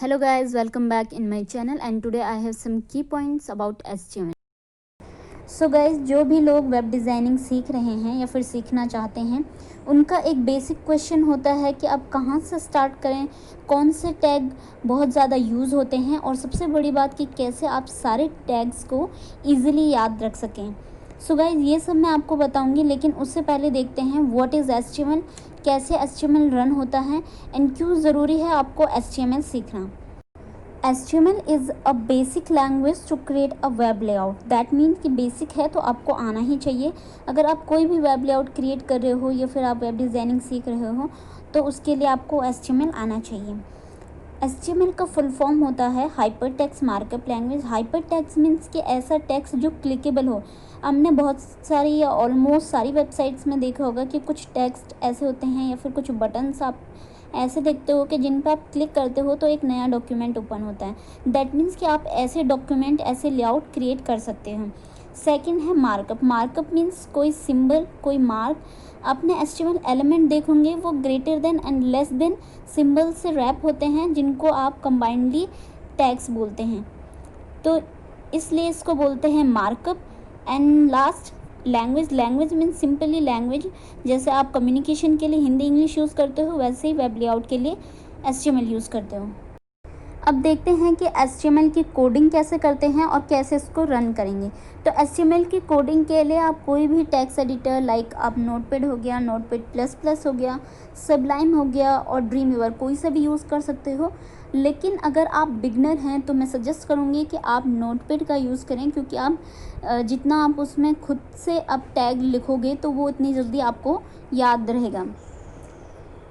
Hello guys, welcome back in my channel and today I have some key points about HTML. So guys, जो भी लोग web designing सीख रहे हैं या फिर सीखना चाहते हैं, उनका एक बेसिक क्वेश्चन होता है कि आप कहाँ से स्टार्ट करें, कौन से टैग बहुत ज़्यादा यूज़ होते हैं और सबसे बड़ी बात कि कैसे आप सारे टैग्स को ईज़िली याद रख सकें। सो गाइज, ये सब मैं आपको बताऊंगी, लेकिन उससे पहले देखते हैं व्हाट इज़ HTML, कैसे HTML रन होता है एंड क्यों ज़रूरी है आपको HTML सीखना। HTML is a basic language to create a web layout. That mean कि बेसिक है तो आपको आना ही चाहिए। अगर आप कोई भी वेब लेआउट क्रिएट कर रहे हो या फिर आप वेब डिज़ाइनिंग सीख रहे हो तो उसके लिए आपको HTML आना चाहिए। HTML का फुल फॉर्म होता है hyper text markup language. Hyper text means कि ऐसा टेक्स्ट जो क्लिकेबल हो। हमने बहुत सारी या ऑलमोस्ट सारी वेबसाइट्स में देखा होगा कि कुछ टेक्स्ट ऐसे होते हैं या फिर कुछ बटन्स आप ऐसे देखते हो कि जिन पर आप क्लिक करते हो तो एक नया डॉक्यूमेंट ओपन होता है। दैट मीन्स कि आप ऐसे डॉक्यूमेंट, ऐसे लेआउट क्रिएट कर सकते हो। सेकंड है मार्कअप। मार्कअप मीन्स कोई सिंबल, कोई मार्क अपने HTML एलिमेंट देखोगे वो greater than and less than symbol से रैप होते हैं, जिनको आप कंबाइंडली टैग्स बोलते हैं, तो इसलिए इसको बोलते हैं markup. And last language. Language means simply language. जैसे आप कम्युनिकेशन के लिए हिंदी इंग्लिश यूज़ करते हो, वैसे ही वेब लेआउट के लिए HTML यूज़ करते हो। अब देखते हैं कि HTML की कोडिंग कैसे करते हैं और कैसे इसको रन करेंगे। तो HTML की कोडिंग के लिए आप कोई भी टेक्स्ट एडिटर, लाइक आप नोटपैड हो गया, नोटपैड प्लस प्लस हो गया, सबलाइम हो गया और ड्रीमवीवर, कोई सा भी यूज़ कर सकते हो। लेकिन अगर आप बिगनर हैं तो मैं सजेस्ट करूँगी कि आप नोटपैड का यूज़ करें, क्योंकि आप जितना आप उसमें खुद से आप टैग लिखोगे तो वो इतनी जल्दी आपको याद रहेगा।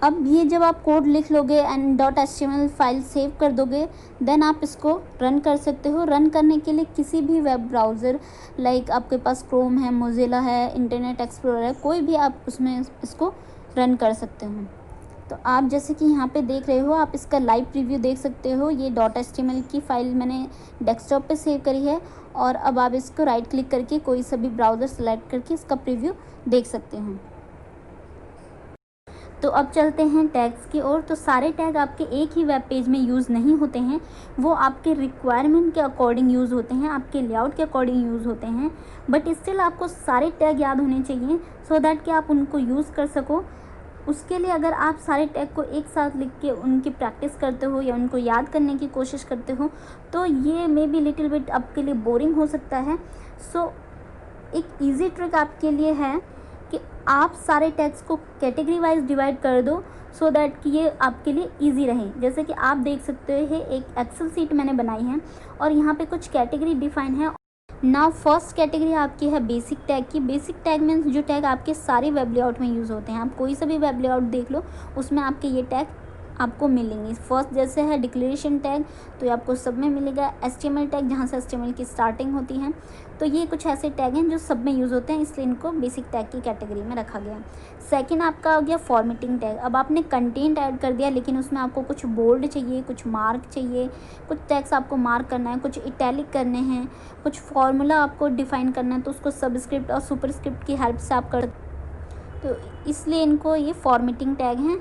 अब ये जब आप कोड लिख लोगे एंड .html फाइल सेव कर दोगे, देन आप इसको रन कर सकते हो। रन करने के लिए किसी भी वेब ब्राउज़र, लाइक आपके पास क्रोम है, मोज़िला है, इंटरनेट एक्सप्लोरर है, कोई भी आप उसमें इसको रन कर सकते हो। तो आप जैसे कि यहाँ पे देख रहे हो, आप इसका लाइव प्रीव्यू देख सकते हो। ये .html की फ़ाइल मैंने डेस्कटॉप पे सेव करी है और अब आप इसको राइट क्लिक करके कोई सा भी ब्राउज़र सेलेक्ट करके इसका प्रीव्यू देख सकते हो। तो अब चलते हैं टैग्स की ओर। तो सारे टैग आपके एक ही वेब पेज में यूज़ नहीं होते हैं, वो आपके रिक्वायरमेंट के अकॉर्डिंग यूज़ होते हैं, आपके लेआउट के अकॉर्डिंग यूज़ होते हैं। बट स्टिल आपको सारे टैग याद होने चाहिए सो दैट कि आप उनको यूज़ कर सको। उसके लिए अगर आप सारे टैग को एक साथ लिख के उनकी प्रैक्टिस करते हो या उनको याद करने की कोशिश करते हो तो ये मे बी लिटिल बिट आपके लिए बोरिंग हो सकता है। सो एक ईजी ट्रिक आपके लिए है कि आप सारे टैग्स को कैटेगरी वाइज डिवाइड कर दो सो दैट कि ये आपके लिए इजी रहे। जैसे कि आप देख सकते हो एक एक्सेल सीट मैंने बनाई है और यहाँ पे कुछ कैटेगरी डिफाइन है। नाउ फर्स्ट कैटेगरी आपकी है बेसिक टैग की। बेसिक टैग मीन्स जो टैग आपके सारे वेब लेआउट में यूज़ होते हैं। आप कोई सा भी वेब लेआउट देख लो, उसमें आपके ये टैग आपको मिलेंगे। फर्स्ट जैसे है डिक्लेरेशन टैग, तो ये आपको सब में मिलेगा। HTML टैग, जहाँ से HTML की स्टार्टिंग होती है। तो ये कुछ ऐसे टैग हैं जो सब में यूज़ होते हैं, इसलिए इनको बेसिक टैग की कैटेगरी में रखा गया। सेकंड आपका हो गया फॉर्मेटिंग टैग। अब आपने कंटेंट ऐड कर दिया, लेकिन उसमें आपको कुछ बोल्ड चाहिए, कुछ मार्क चाहिए, कुछ टैग्स आपको मार्क करना है, कुछ इटैलिक करने हैं, कुछ फॉर्मूला आपको डिफाइन करना है, तो उसको सबस्क्रिप्ट और सुपरस्क्रिप्ट की हेल्प से आप कर, तो इसलिए इनको ये फॉर्मेटिंग टैग हैं।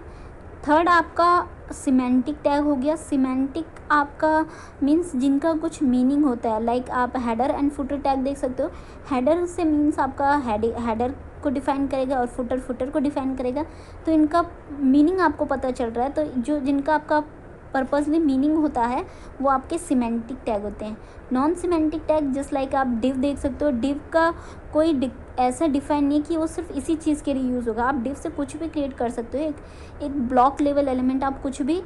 थर्ड आपका सिमेंटिक टैग हो गया। सिमेंटिक आपका मीन्स जिनका कुछ मीनिंग होता है, लाइक आप हेडर एंड फुटर टैग देख सकते हो। हेडर से मीन्स आपका हेडर को डिफ़ाइन करेगा और फुटर को डिफ़ाइन करेगा, तो इनका मीनिंग आपको पता चल रहा है। तो जो जिनका आपका पर्पसली मीनिंग होता है वो आपके सिमेंटिक टैग होते हैं। Non semantic tag just like आप डिव देख सकते हो। डिव का कोई ऐसा डिफाइन नहीं कि वो सिर्फ इसी चीज़ के लिए यूज़ होगा। आप डिव से कुछ भी क्रिएट कर सकते हो। एक ब्लॉक लेवल एलिमेंट आप कुछ भी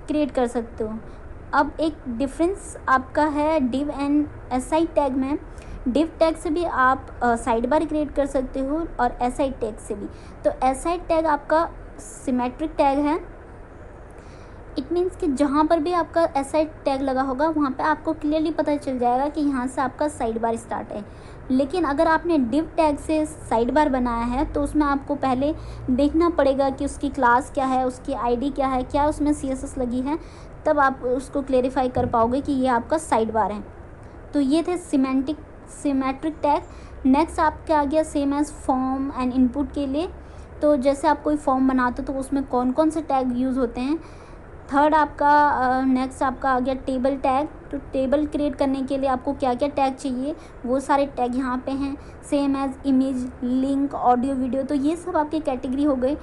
क्रिएट कर सकते हो। अब एक डिफरेंस आपका है डिव एंड SI टैग में। डिव टैग से भी आप साइड बार क्रिएट कर सकते हो और SI टैग से भी। तो SI टैग आपका सिमेट्रिक टैग है। इट मीन्स कि जहाँ पर भी आपका SI टैग लगा होगा वहाँ पे आपको क्लियरली पता चल जाएगा कि यहाँ से आपका साइड बार स्टार्ट है। लेकिन अगर आपने डिव टैग से साइड बार बनाया है तो उसमें आपको पहले देखना पड़ेगा कि उसकी क्लास क्या है, उसकी ID क्या है, क्या उसमें CSS लगी है, तब आप उसको क्लेरिफाई कर पाओगे कि ये आपका साइड बार है। तो ये थे सिमेट्रिक टैग। नेक्स्ट आपके आ गया same as form and input के लिए। तो जैसे आप कोई फॉर्म बनाते हो तो उसमें कौन कौन से टैग यूज़ होते हैं। थर्ड आपका नेक्स्ट आपका आ गया टेबल टैग। तो टेबल क्रिएट करने के लिए आपको क्या क्या टैग चाहिए वो सारे टैग यहाँ पे हैं, same as image, link, audio, video. तो ये सब आपकी कैटेगरी हो गई।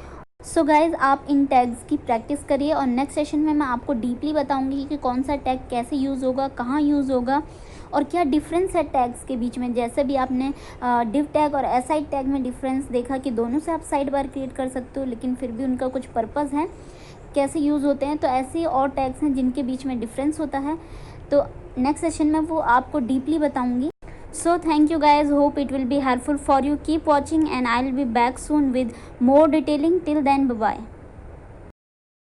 सो गाइज़ आप इन टैग्स की प्रैक्टिस करिए और नेक्स्ट सेशन में मैं आपको डीपली बताऊंगी कि कौन सा टैग कैसे यूज़ होगा, कहाँ यूज़ होगा और क्या डिफरेंस है टैग्स के बीच में। जैसे भी आपने डिव टैग और एसआई टैग में डिफरेंस देखा कि दोनों से आप साइड बार क्रिएट कर सकते हो, लेकिन फिर भी उनका कुछ पर्पज़ है, कैसे यूज़ होते हैं। तो ऐसे और टैग्स हैं जिनके बीच में डिफरेंस होता है। तो नेक्स्ट सेशन में वो आपको डीपली बताऊंगी। So thank you guys, hope it will be helpful for you. Keep watching and I'll be back soon with more detailing. Till then, bye bye.